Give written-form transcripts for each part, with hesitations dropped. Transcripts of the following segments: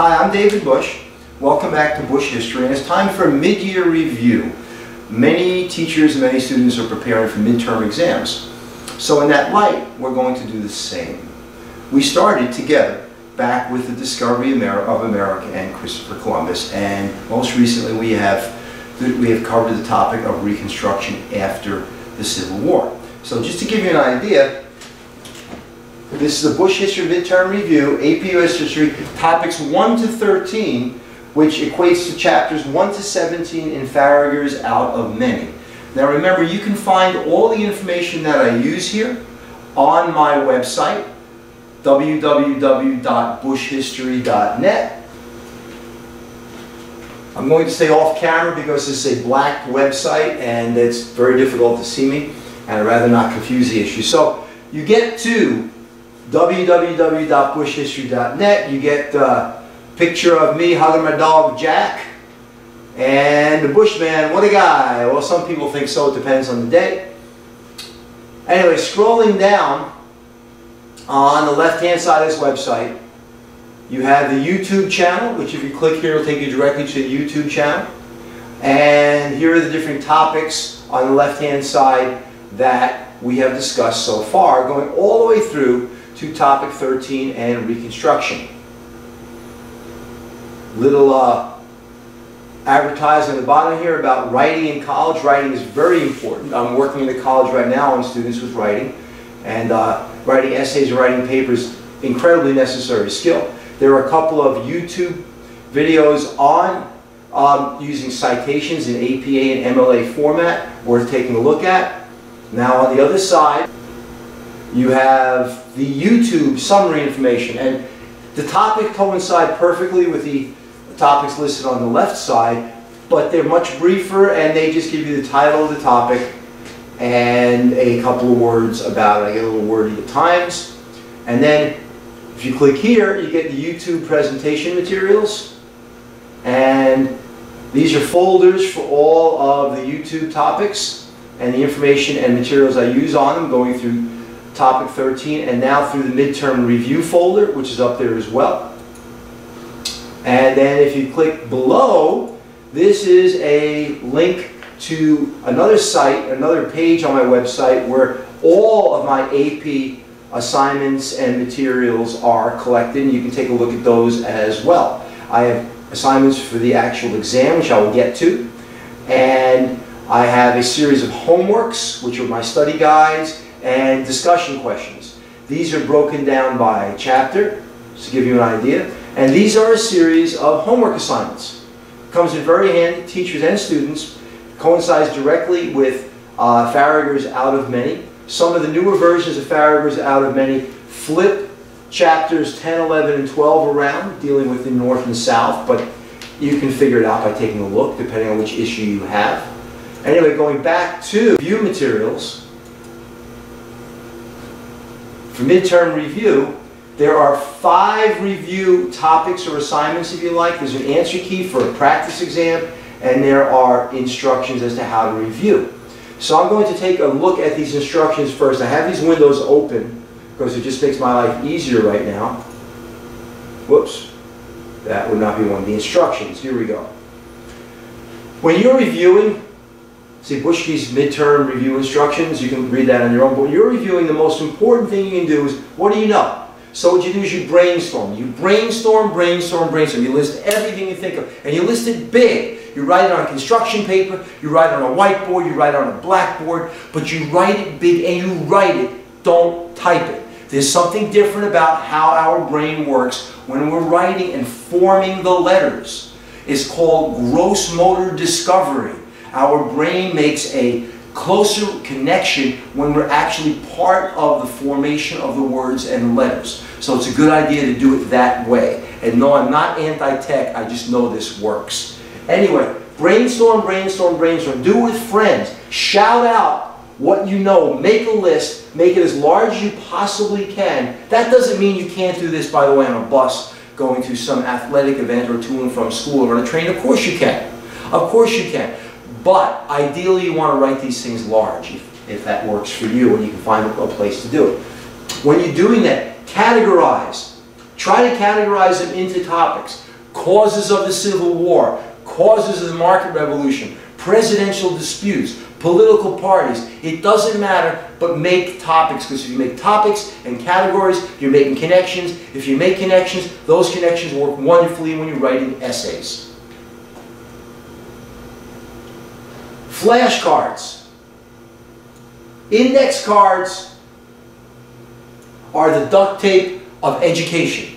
Hi, I'm David Busch. Welcome back to Busch History, and it's time for a mid-year review. Many teachers and many students are preparing for midterm exams. So in that light, we're going to do the same. We started together back with the discovery of America and Christopher Columbus, and most recently we have covered the topic of Reconstruction after the Civil War. So just to give you an idea, this is the Busch History Midterm Review, AP US History, topics 1 to 13, which equates to chapters 1 to 17 in Farragher's Out of Many. Now remember, you can find all the information that I use here on my website, www.buschhistory.net. I'm going to stay off camera because this is a black website and it's very difficult to see me, and I'd rather not confuse the issue. So you get to www.buschhistory.net, you get a picture of me hugging my dog Jack, and the Bushman, what a guy. Well, some people think so, it depends on the day. Anyway, scrolling down on the left hand side of this website, you have the YouTube channel, which if you click here, will take you directly to the YouTube channel. And here are the different topics on the left hand side that we have discussed so far, going all the way through to topic 13 and Reconstruction. Little advertising at the bottom here about writing in college. Writing is very important. I'm working in the college right now on students with writing, and writing essays and writing papers, incredibly necessary skill. There are a couple of YouTube videos on using citations in APA and MLA format worth taking a look at. Now on the other side, you have the YouTube summary information, and the topics coincide perfectly with the topics listed on the left side, but they're much briefer and they just give you the title of the topic and a couple of words about it. I get a little wordy at times. And then if you click here, you get the YouTube presentation materials, and these are folders for all of the YouTube topics and the information and materials I use on them, going through topic 13 and now through the midterm review folder, which is up there as well. And then if you click below, this is a link to another site, another page on my website where all of my AP assignments and materials are collected, and you can take a look at those as well. I have assignments for the actual exam, which I will get to, and I have a series of homeworks, which are my study guides, and discussion questions. These are broken down by chapter, just to give you an idea. And these are a series of homework assignments. Comes in very handy, teachers and students. Coincides directly with Farragher's Out of Many. Some of the newer versions of Farragher's Out of Many flip chapters 10, 11, and 12 around, dealing with the North and South, but you can figure it out by taking a look, depending on which issue you have. Anyway, going back to review materials, for midterm review, there are 5 review topics or assignments, if you like. There's an answer key for a practice exam, and there are instructions as to how to review. So I'm going to take a look at these instructions first. I have these windows open because it just makes my life easier right now. Whoops, that would not be one of the instructions. Here we go. When you're reviewing, see Busch's midterm review instructions, you can read that on your own, but when you're reviewing, the most important thing you can do is, what do you know? So what you do is you brainstorm. You brainstorm, brainstorm, brainstorm. You list everything you think of, and you list it big. You write it on construction paper, you write it on a whiteboard, you write it on a blackboard, but you write it big and you write it, don't type it. There's something different about how our brain works when we're writing and forming the letters. It's called gross motor discovery. Our brain makes a closer connection when we're actually part of the formation of the words and letters. So it's a good idea to do it that way. And no, I'm not anti-tech, I just know this works. Anyway, brainstorm, brainstorm, brainstorm. Do it with friends. Shout out what you know. Make a list. Make it as large as you possibly can. That doesn't mean you can't do this, by the way, on a bus, going to some athletic event or to and from school or on a train. Of course you can. Of course you can. But ideally you want to write these things large if that works for you and you can find a place to do it. When you're doing that, categorize. Try to categorize them into topics. Causes of the Civil War, causes of the market revolution, presidential disputes, political parties. It doesn't matter, but make topics, because if you make topics and categories, you're making connections. If you make connections, those connections work wonderfully when you're writing essays. Flashcards. Index cards are the duct tape of education.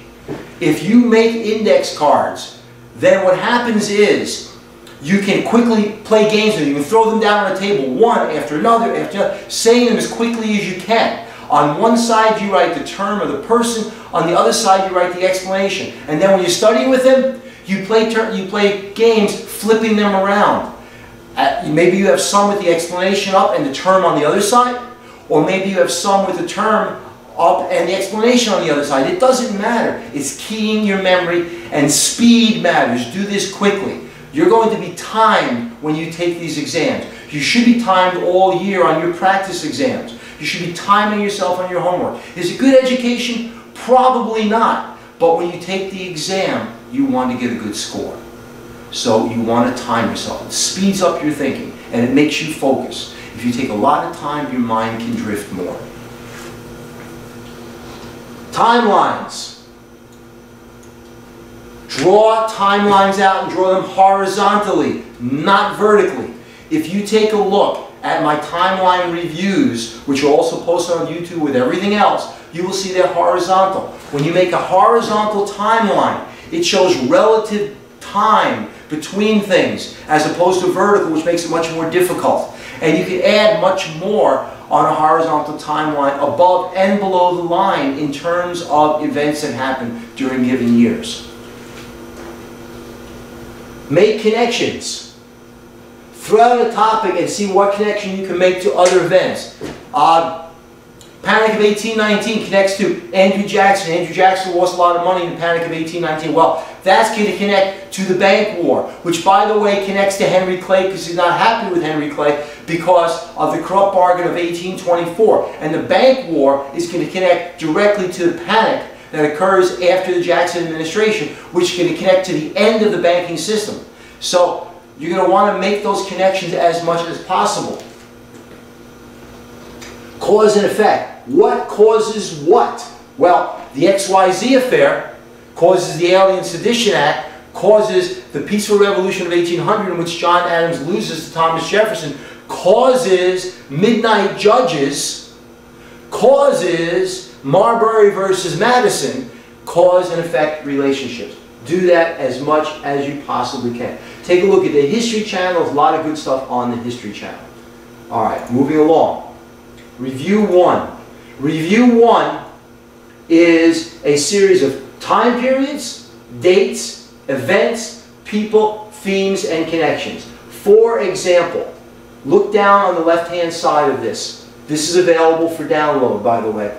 If you make index cards, then what happens is you can quickly play games with them. You can throw them down on a table, one after another, saying them as quickly as you can. On one side you write the term or the person, on the other side you write the explanation. And then when you're studying with them, you play games flipping them around. Maybe you have some with the explanation up and the term on the other side, or maybe you have some with the term up and the explanation on the other side. It doesn't matter. It's keying your memory, and speed matters. Do this quickly. You're going to be timed when you take these exams. You should be timed all year on your practice exams. You should be timing yourself on your homework. Is it good education? Probably not. But when you take the exam, you want to get a good score. So you want to time yourself. It speeds up your thinking and it makes you focus. If you take a lot of time, your mind can drift more. Timelines. Draw timelines out and draw them horizontally, not vertically. If you take a look at my timeline reviews, which are also posted on YouTube with everything else, you will see they're horizontal. When you make a horizontal timeline, it shows relative time between things as opposed to vertical, which makes it much more difficult. And you can add much more on a horizontal timeline above and below the line in terms of events that happen during given years. Make connections. Throw out a topic and see what connection you can make to other events. Panic of 1819 connects to Andrew Jackson. Andrew Jackson lost a lot of money in the Panic of 1819. Well, that's going to connect to the bank war, which, by the way, connects to Henry Clay because he's not happy with Henry Clay because of the corrupt bargain of 1824. And the bank war is going to connect directly to the panic that occurs after the Jackson administration, which is going to connect to the end of the banking system. So you're going to want to make those connections as much as possible. Cause and effect. What causes what? Well, the XYZ affair causes the Alien Sedition Act, causes the Peaceful Revolution of 1800 in which John Adams loses to Thomas Jefferson, causes midnight judges, causes Marbury versus Madison, cause and effect relationships. Do that as much as you possibly can. Take a look at the History Channel. There's a lot of good stuff on the History Channel. Alright, moving along. Review 1. Review 1 is a series of time periods, dates, events, people, themes, and connections. For example, look down on the left-hand side of this. This is available for download, by the way.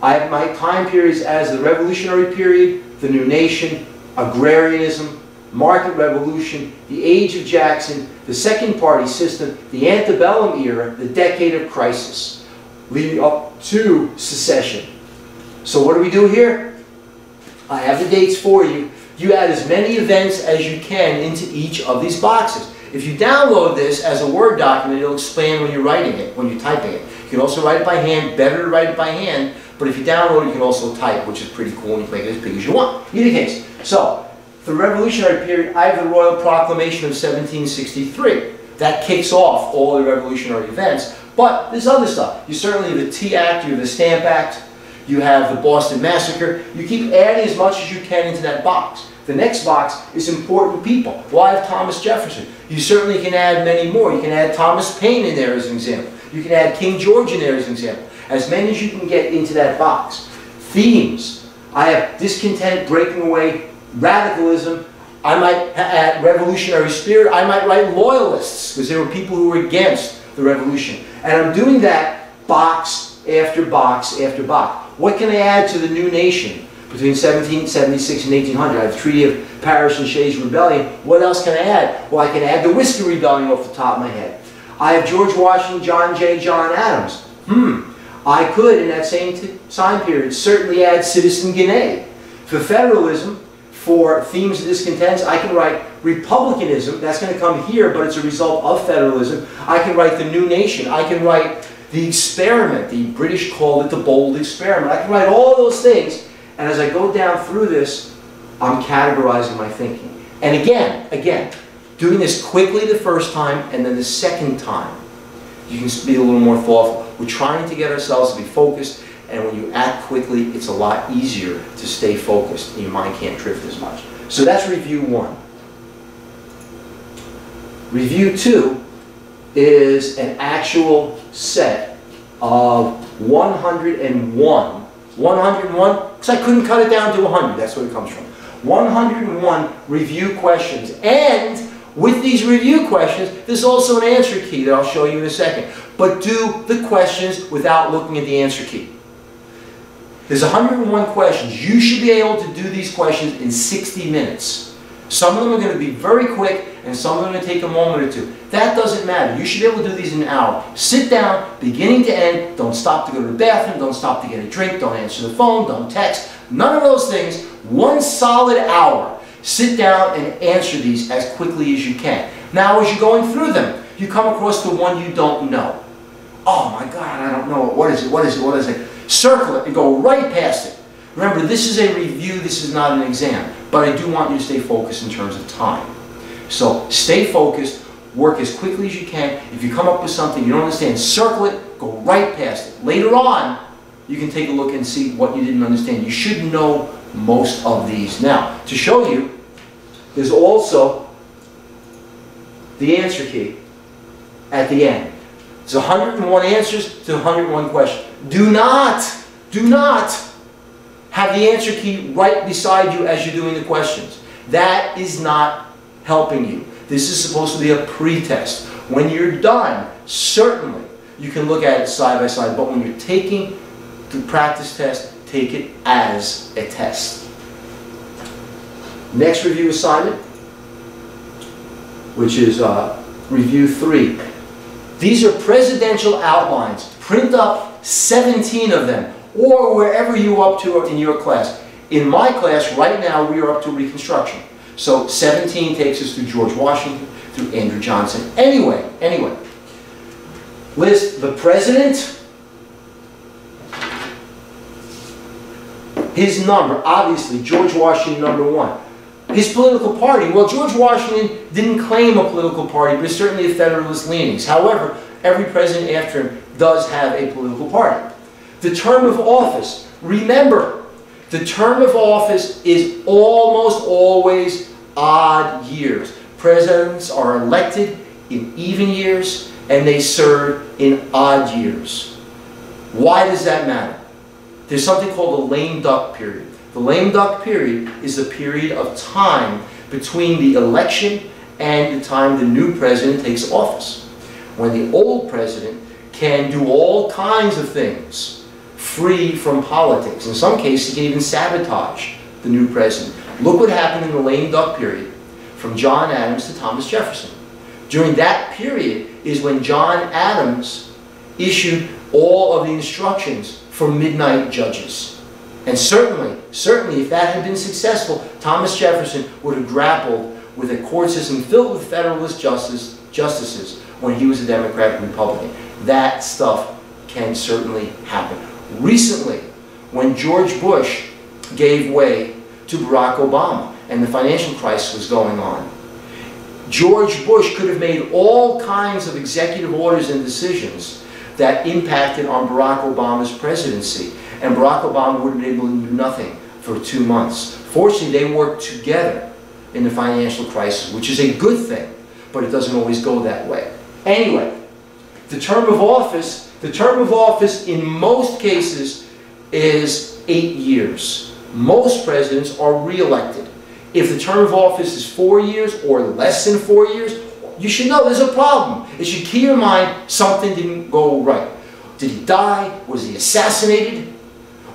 I have my time periods as the Revolutionary period, the New Nation, Agrarianism, Market Revolution, the Age of Jackson, the Second Party System, the Antebellum Era, the Decade of Crisis, leading up to secession. So what do we do here? I have the dates for you. You add as many events as you can into each of these boxes. If you download this as a Word document, it'll expand when you're writing it, when you're typing it. You can also write it by hand, better to write it by hand, but if you download it, you can also type, which is pretty cool, and you can make it as big as you want. In any case, so, for the Revolutionary period, I have the Royal Proclamation of 1763. That kicks off all the revolutionary events, but there's other stuff. You certainly have the Tea Act, you have the Stamp Act, you have the Boston Massacre. You keep adding as much as you can into that box. The next box is important people. Well, I have Thomas Jefferson. You certainly can add many more. You can add Thomas Paine in there as an example. You can add King George in there as an example. As many as you can get into that box. Themes. I have discontent, breaking away, radicalism. I might add revolutionary spirit. I might write loyalists, because there were people who were against the revolution. And I'm doing that box after box after box. What can I add to the New Nation between 1776 and 1800? I have the Treaty of Paris and Shays Rebellion. What else can I add? Well, I can add the Whiskey Rebellion off the top of my head. I have George Washington, John Adams. I could, in that same time period, certainly add Citizen Guinea. For federalism, for themes of discontents, I can write republicanism. That's going to come here, but it's a result of federalism. I can write the new nation. I can write the experiment. The British called it the bold experiment. I can write all those things, and as I go down through this, I'm categorizing my thinking. And again, doing this quickly the first time, and then the second time, you can be a little more thoughtful. We're trying to get ourselves to be focused, and when you act quickly, it's a lot easier to stay focused, and your mind can't drift as much. So that's review 1. Review 2 is an actual set of 101. 101, because I couldn't cut it down to 100. That's where it comes from. 101 review questions. And with these review questions, there's also an answer key that I'll show you in a second. But do the questions without looking at the answer key. There's 101 questions. You should be able to do these questions in 60 minutes. Some of them are going to be very quick, and some of them are going to take a moment or two. That doesn't matter. You should be able to do these in an hour. Sit down, beginning to end. Don't stop to go to the bathroom. Don't stop to get a drink. Don't answer the phone. Don't text. None of those things. 1 solid hour. Sit down and answer these as quickly as you can. Now, as you're going through them, you come across the one you don't know. Oh my God, I don't know it. What is it? What is it? What is it? Circle it and go right past it. Remember, this is a review. This is not an exam. But I do want you to stay focused in terms of time. So stay focused. Work as quickly as you can. If you come up with something you don't understand, circle it. Go right past it. Later on, you can take a look and see what you didn't understand. You should know most of these. Now, to show you, there's also the answer key at the end. It's 101 answers to 101 questions. Do not have the answer key right beside you as you're doing the questions. That is not helping you. This is supposed to be a pre-test. When you're done, certainly you can look at it side by side, but when you're taking the practice test, take it as a test. Next review assignment, which is review 3. These are presidential outlines. Print up 17 of them, or wherever you're up to in your class. In my class, right now, we are up to Reconstruction. So 17 takes us through George Washington, through Andrew Johnson. Anyway, list the president, his number, obviously, George Washington, number 1. His political party, well, George Washington didn't claim a political party, but certainly a Federalist leanings. However, every president after him does have a political party. The term of office, remember, the term of office is almost always odd years. Presidents are elected in even years, and they serve in odd years. Why does that matter? There's something called the lame duck period. The lame duck period is the period of time between the election and the time the new president takes office. When the old president can do all kinds of things free from politics. In some cases, he can even sabotage the new president. Look what happened in the lame duck period from John Adams to Thomas Jefferson. During that period is when John Adams issued all of the instructions for midnight judges. And certainly, if that had been successful, Thomas Jefferson would have grappled with a court system filled with Federalist justices when he was a Democrat and Republican. That stuff can certainly happen. Recently, when George Bush gave way to Barack Obama and the financial crisis was going on, George Bush could have made all kinds of executive orders and decisions that impacted on Barack Obama's presidency. And Barack Obama would have been able to do nothing for 2 months. Fortunately, they worked together in the financial crisis, which is a good thing, but it doesn't always go that way. Anyway, the term of office in most cases is 8 years. Most presidents are re-elected. If the term of office is 4 years or less than 4 years, you should know there's a problem. It should key your mind something didn't go right. Did he die? Was he assassinated?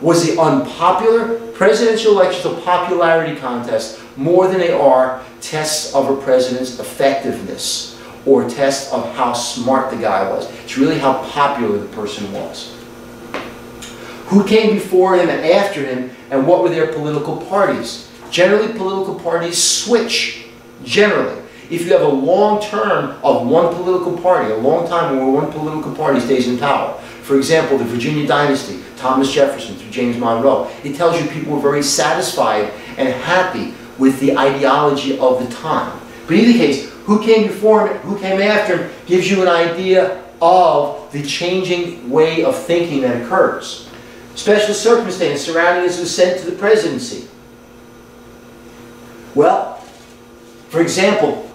Was he unpopular? Presidential elections are popularity contests more than they are tests of a president's effectiveness or tests of how smart the guy was. It's really how popular the person was. Who came before him and after him, and what were their political parties? Generally, political parties switch, generally. If you have a long term of one political party, a long time where one political party stays in power. For example, the Virginia dynasty, Thomas Jefferson through James Monroe, it tells you people were very satisfied and happy with the ideology of the time. But in either case, who came before him, who came after him, gives you an idea of the changing way of thinking that occurs. Special circumstance surrounding his ascent to the presidency. Well, for example,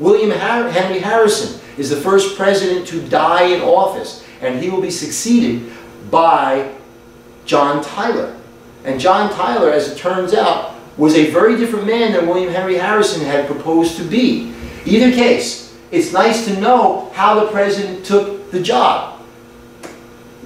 William Henry Harrison is the first president to die in office, and he will be succeeded by John Tyler. And John Tyler, as it turns out, was a very different man than William Henry Harrison had proposed to be. Either case, it's nice to know how the president took the job.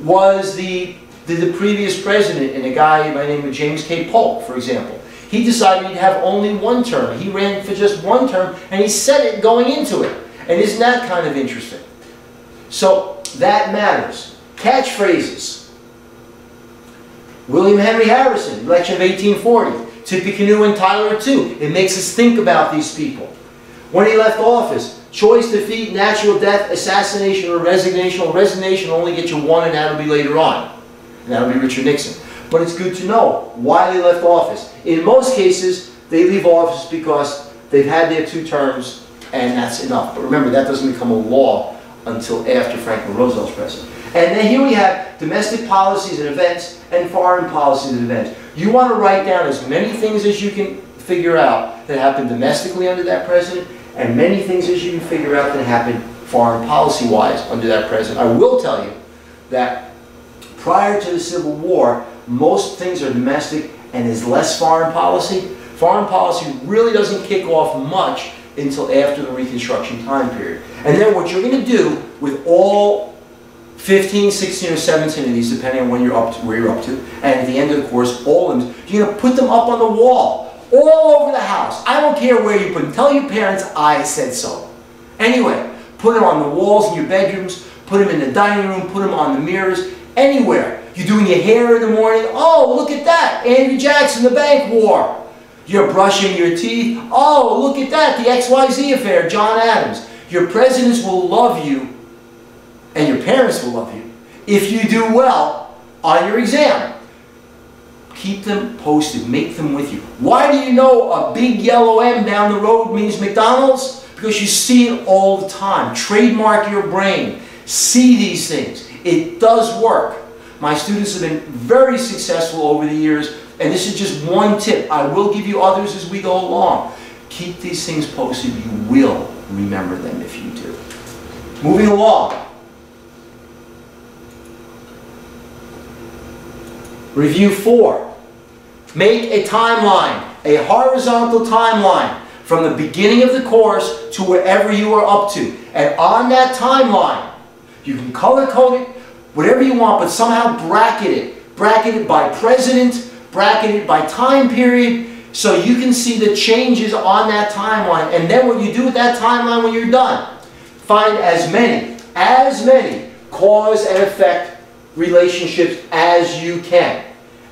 Was the previous president, and a guy by the name of James K. Polk, for example, he decided he'd have only one term. He ran for just one term, and he said it going into it. And isn't that kind of interesting? So that matters. Catchphrases. William Henry Harrison, election of 1840. Tippecanoe and Tyler too. It makes us think about these people. When he left office, choice, defeat, natural death, assassination, or resignation. Well, resignation will only get you one, and that'll be later on. And that'll be Richard Nixon. But it's good to know why they left office. In most cases, they leave office because they've had their 2 terms, and that's enough. But remember, that doesn't become a law until after Franklin Roosevelt's president. And then here we have domestic policies and events and foreign policies and events. You want to write down as many things as you can figure out that happened domestically under that president, and many things as you can figure out that happened foreign policy-wise under that president. I will tell you that prior to the Civil War, most things are domestic and is less foreign policy. Foreign policy really doesn't kick off much until after the Reconstruction time period. And then what you're going to do with all 15, 16, or 17 of these, depending on when you're up to, where you're up to, and at the end of the course, all of them, you're going to put them up on the wall, all over the house. I don't care where you put them. Tell your parents I said so. Anyway, put them on the walls in your bedrooms, put them in the dining room, put them on the mirrors, anywhere. You're doing your hair in the morning. Oh, look at that. Andrew Jackson, the bank war. You're brushing your teeth. Oh, look at that. The XYZ affair, John Adams. Your presidents will love you, and your parents will love you, if you do well on your exam. Keep them posted. Make them with you. Why do you know a big yellow M down the road means McDonald's? Because you see it all the time. Trademark your brain. See these things. It does work. My students have been very successful over the years, and this is just one tip. I will give you others as we go along. Keep these things posted. You will remember them if you do. Moving along. Review 4. Make a timeline, a horizontal timeline from the beginning of the course to wherever you are up to. And on that timeline, you can color code it, whatever you want, but somehow bracket it. Bracket it by president, bracket it by time period, so you can see the changes on that timeline. And then what you do with that timeline when you're done, find as many cause and effect relationships as you can.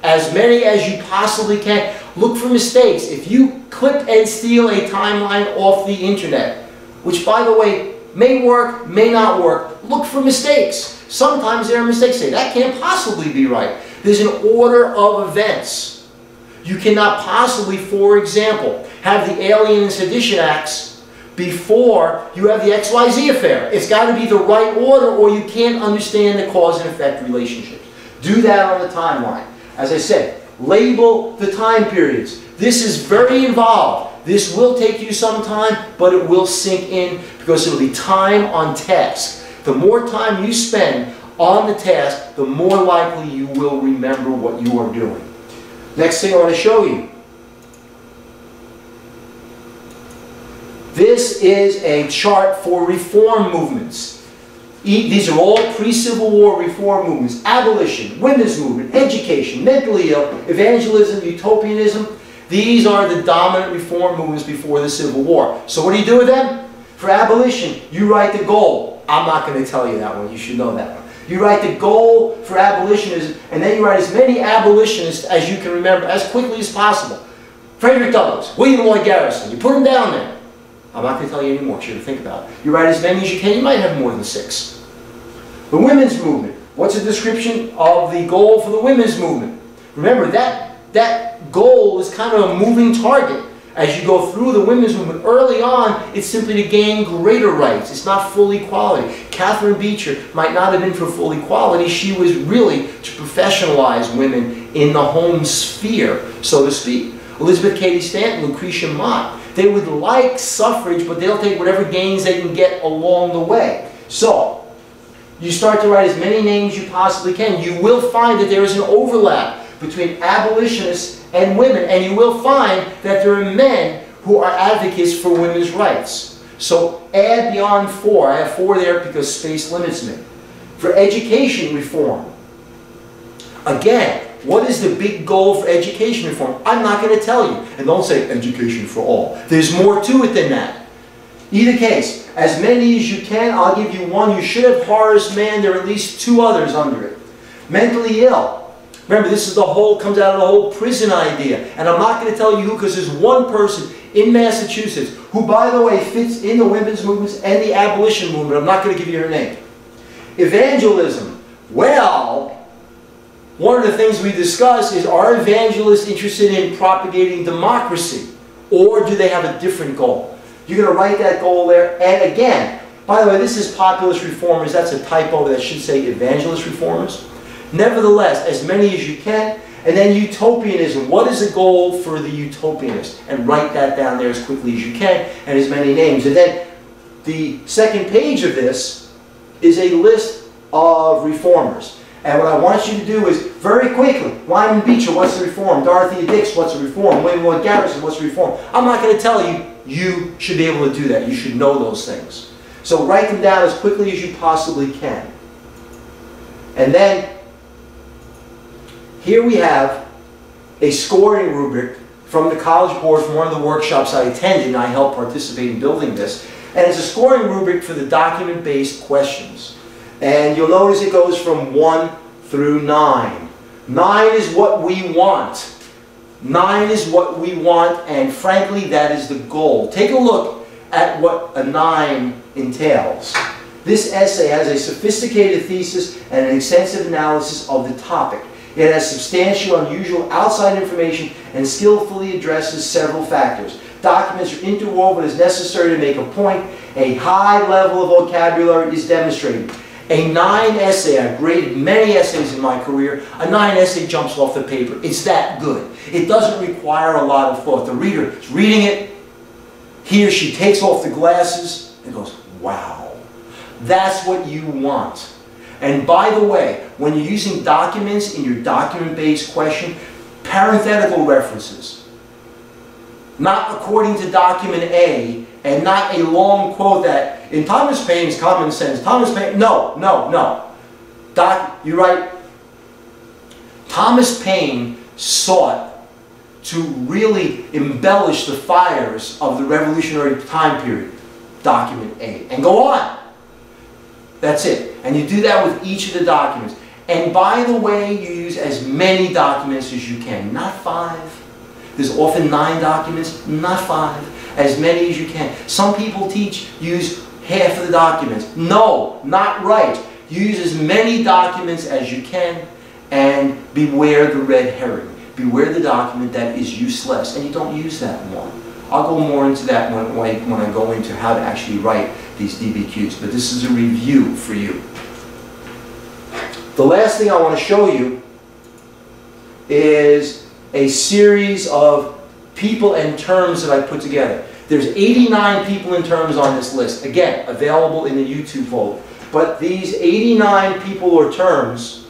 As many as you possibly can. Look for mistakes. If you clip and steal a timeline off the internet, which by the way may work, may not work, look for mistakes. Sometimes there are mistakes. Say, that can't possibly be right. There's an order of events. You cannot possibly, for example, have the Alien and Sedition Acts before you have the XYZ affair. It's got to be the right order, or you can't understand the cause and effect relationships. Do that on the timeline. As I said, label the time periods. This is very involved. This will take you some time, but it will sink in because it will be time on task. The more time you spend on the task, the more likely you will remember what you are doing. Next thing I want to show you. This is a chart for reform movements. These are all pre-Civil War reform movements. Abolition, women's movement, education, mentally ill, evangelism, utopianism. These are the dominant reform movements before the Civil War. So what do you do with them? For abolition, you write the goal. I'm not going to tell you that one. You should know that one. You write the goal for abolitionism, and then you write as many abolitionists as you can remember as quickly as possible. Frederick Douglass, William Lloyd Garrison, you put them down there. I'm not going to tell you any more, because you have to think about it. You write as many as you can, you might have more than 6. The women's movement. What's a description of the goal for the women's movement? Remember, that goal is kind of a moving target. As you go through the women's movement, early on, it's simply to gain greater rights. It's not full equality. Catherine Beecher might not have been for full equality. She was really to professionalize women in the home sphere, so to speak. Elizabeth Cady Stanton, Lucretia Mott, they would like suffrage, but they'll take whatever gains they can get along the way. So, you start to write as many names you possibly can. You will find that there is an overlap between abolitionists and women, and you will find that there are men who are advocates for women's rights. So add beyond 4. I have 4 there because space limits me. For education reform, again, what is the big goal for education reform? I'm not going to tell you. And don't say education for all. There's more to it than that. Either case, as many as you can, I'll give you 1. You should have Horace Mann. There are at least 2 others under it. Mentally ill. Remember, this is comes out of the whole prison idea. And I'm not going to tell you who, because there's one person in Massachusetts who, by the way, fits in the women's movements and the abolition movement. I'm not going to give you her name. Evangelism. Well, one of the things we discuss is, are evangelists interested in propagating democracy? Or do they have a different goal? You're going to write that goal there. And again, by the way, this is populist reformers. That's a typo that should say evangelist reformers. Nevertheless, as many as you can. And then utopianism. What is the goal for the utopianist? And write that down there as quickly as you can, and as many names. And then the second page of this is a list of reformers. And what I want you to do is, very quickly, Lyman Beecher, what's the reform? Dorothea Dix, what's the reform? William Lloyd Garrison, what's the reform? I'm not going to tell you. You should be able to do that. You should know those things. So write them down as quickly as you possibly can. And then, here we have a scoring rubric from the College Board from one of the workshops I attended, and I helped participate in building this. And it's a scoring rubric for the document-based questions. And you'll notice it goes from 1 through 9. 9 is what we want. 9 is what we want, and frankly, that is the goal. Take a look at what a 9 entails. This essay has a sophisticated thesis and an extensive analysis of the topic. It has substantial, unusual outside information and skillfully addresses several factors. Documents are interwoven as necessary to make a point. A high level of vocabulary is demonstrated. A 9 essay, I've graded many essays in my career, a 9 essay jumps off the paper. It's that good. It doesn't require a lot of thought. The reader is reading it, he or she takes off the glasses and goes, wow. That's what you want. And by the way, when you're using documents in your document-based question, parenthetical references. Not according to document A, and not a long quote that, in Thomas Paine's Common Sense, Thomas Paine, no. You write, Thomas Paine sought to really embellish the fires of the revolutionary time period, document A, and go on. That's it. And you do that with each of the documents. And by the way, you use as many documents as you can, not 5. There's often 9 documents, not 5. As many as you can. Some people use half of the documents. No, not right. You use as many documents as you can, and beware the red herring. Beware the document that is useless, and you don't use that one. I'll go more into that when I go into how to actually write these DBQs, but this is a review for you. The last thing I want to show you is a series of people and terms that I put together. There's 89 people and terms on this list, again, available in the YouTube folder. But these 89 people or terms,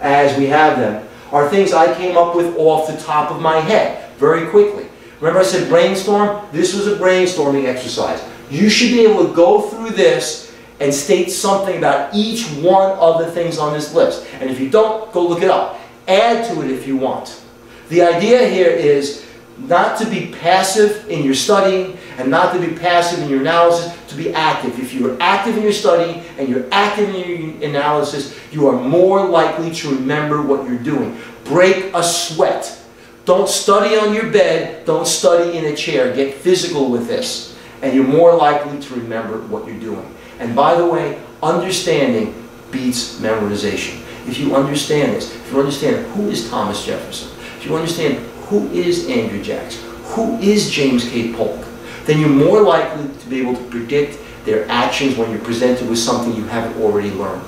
as we have them, are things I came up with off the top of my head, very quickly. Remember I said brainstorm? This was a brainstorming exercise. You should be able to go through this and state something about each one of the things on this list. And if you don't, go look it up. Add to it if you want. The idea here is not to be passive in your studying and not to be passive in your analysis, to be active. If you're active in your studying and you're active in your analysis, you are more likely to remember what you're doing. Break a sweat. Don't study on your bed. Don't study in a chair. Get physical with this. And you're more likely to remember what you're doing. And by the way, understanding beats memorization. If you understand this, if you understand who is Thomas Jefferson, if you understand who is Andrew Jackson, who is James K. Polk, then you're more likely to be able to predict their actions when you're presented with something you haven't already learned.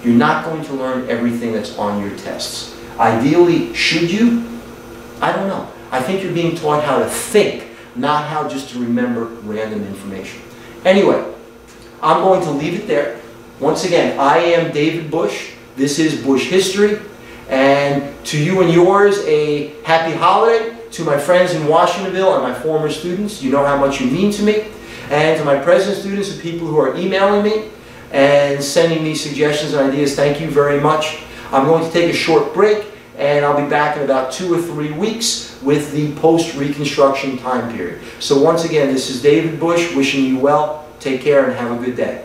You're not going to learn everything that's on your tests. Ideally, should you? I don't know. I think you're being taught how to think, not how just to remember random information. Anyway, I'm going to leave it there. Once again, I am David Busch. This is Busch History. And to you and yours, a happy holiday. To my friends in Washingtonville and my former students, you know how much you mean to me. And to my present students and people who are emailing me and sending me suggestions and ideas, thank you very much. I'm going to take a short break, and I'll be back in about 2 or 3 weeks with the post-Reconstruction time period. So once again, this is David Busch wishing you well. Take care and have a good day.